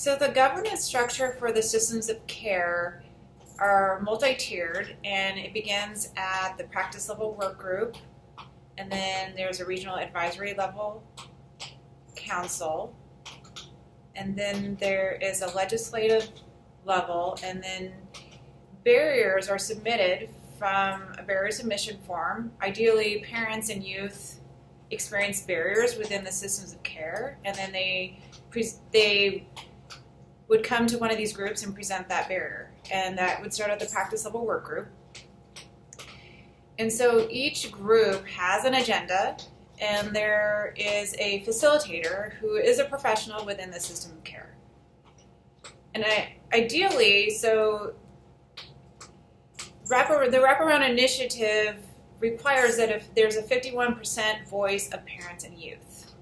So the governance structure for the systems of care are multi-tiered, and it begins at the practice level work group, and then there's a regional advisory level council, and then there is a legislative level, and then barriers are submitted from a barrier submission form. Ideally, parents and youth experience barriers within the systems of care, and then they would come to one of these groups and present that barrier, and that would start at the practice level work group. And so each group has an agenda, and there is a facilitator who is a professional within the system of care. And ideally, so the wraparound initiative requires that if there's a 51% voice of parents and youth.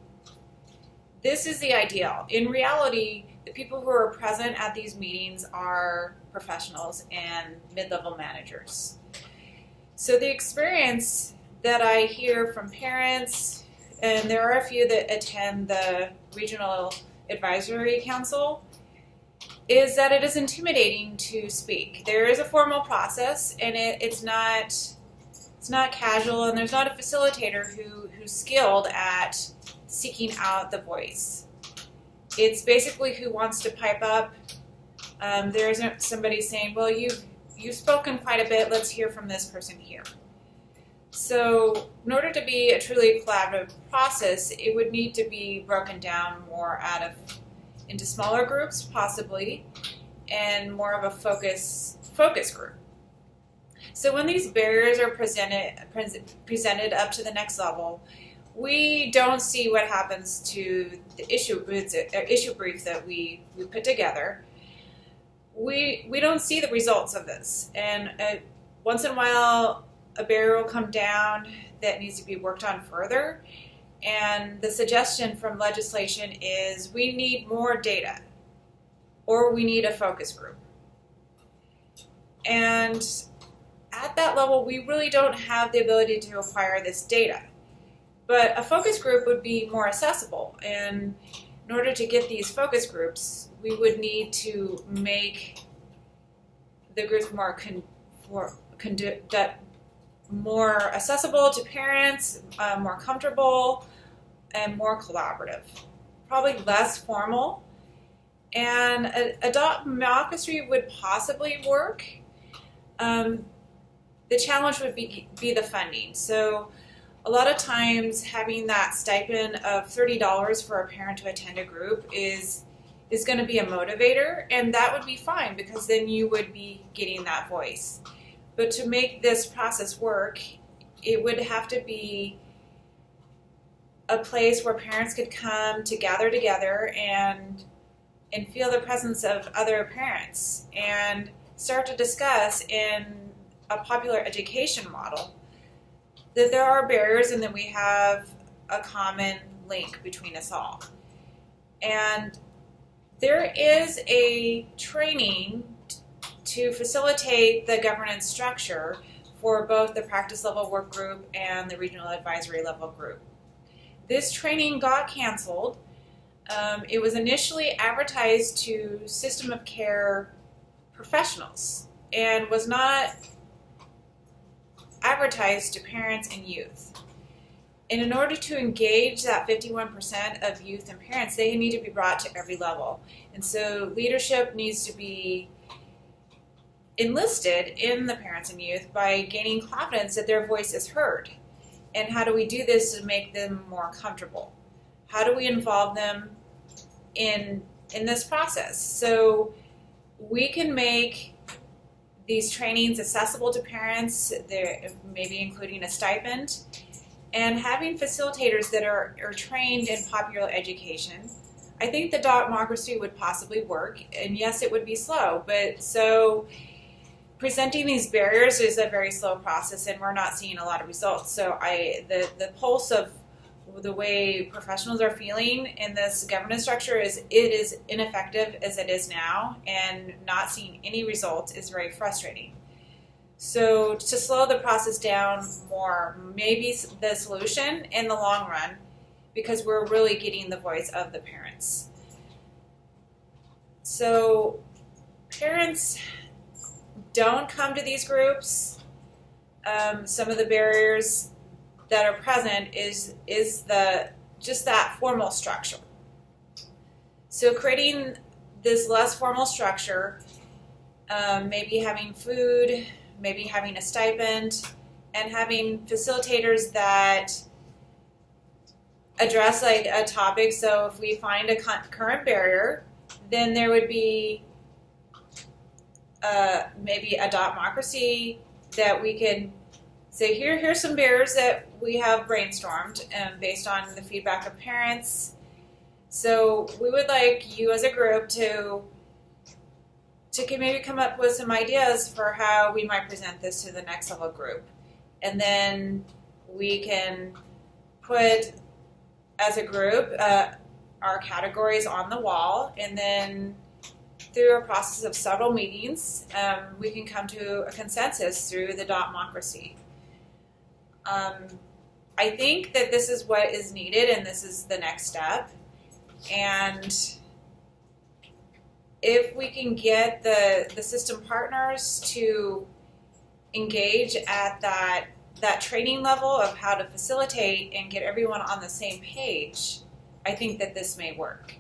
This is the ideal. In reality, the people who are present at these meetings are professionals and mid-level managers. So the experience that I hear from parents, and there are a few that attend the Regional Advisory Council, is that it is intimidating to speak. There is a formal process, and it's not casual, and there's not a facilitator who's skilled at seeking out the voice. It's basically who wants to pipe up. There isn't somebody saying, well, you've spoken quite a bit, let's hear from this person here. So in order to be a truly collaborative process, it would need to be broken down more into smaller groups, possibly, and more of a focus group. So when these barriers are presented up to the next level, we don't see what happens to the issue. It's an issue brief that we put together. We don't see the results of this, and once in a while a barrier will come down that needs to be worked on further. And the suggestion from legislation is we need more data, or we need a focus group. And at that level, we really don't have the ability to acquire this data. But a focus group would be more accessible. And in order to get these focus groups, we would need to make the groups more accessible to parents, more comfortable, and more collaborative. Probably less formal. And a democracy would possibly work. The challenge would be the funding. So a lot of times having that stipend of $30 for a parent to attend a group is going to be a motivator, and that would be fine because then you would be getting that voice. But to make this process work, it would have to be a place where parents could come to gather together and feel the presence of other parents and start to discuss in a popular education model that there are barriers and that we have a common link between us all. And there is a training to facilitate the governance structure for both the practice level work group and the regional advisory level group. This training got canceled. It was initially advertised to system of care professionals and was not advertised to parents and youth. And in order to engage that 51% of youth and parents, they need to be brought to every level. And so leadership needs to be enlisted in the parents and youth by gaining confidence that their voice is heard. And how do we do this to make them more comfortable? How do we involve them in this process? So we can make these trainings accessible to parents, maybe including a stipend, and having facilitators that are trained in popular education. I think the democracy would possibly work, and yes, it would be slow, but so presenting these barriers is a very slow process, and we're not seeing a lot of results. So the pulse of the way professionals are feeling in this governance structure is it is ineffective as it is now, and not seeing any results is very frustrating. So to slow the process down more may be the solution in the long run, because we're really getting the voice of the parents. So parents don't come to these groups. Some of the barriers that are present is just that formal structure. So creating this less formal structure, maybe having food, maybe having a stipend, and having facilitators that address like a topic. So if we find a current barrier, then there would be maybe a democracy that we can say, here's some barriers that we have brainstormed based on the feedback of parents. So we would like you as a group to maybe come up with some ideas for how we might present this to the next level group. And then we can put, as a group, our categories on the wall, and then through a process of several meetings, we can come to a consensus through the democracy. I think that this is what is needed, and this is the next step. And if we can get the system partners to engage at that training level of how to facilitate and get everyone on the same page, I think that this may work.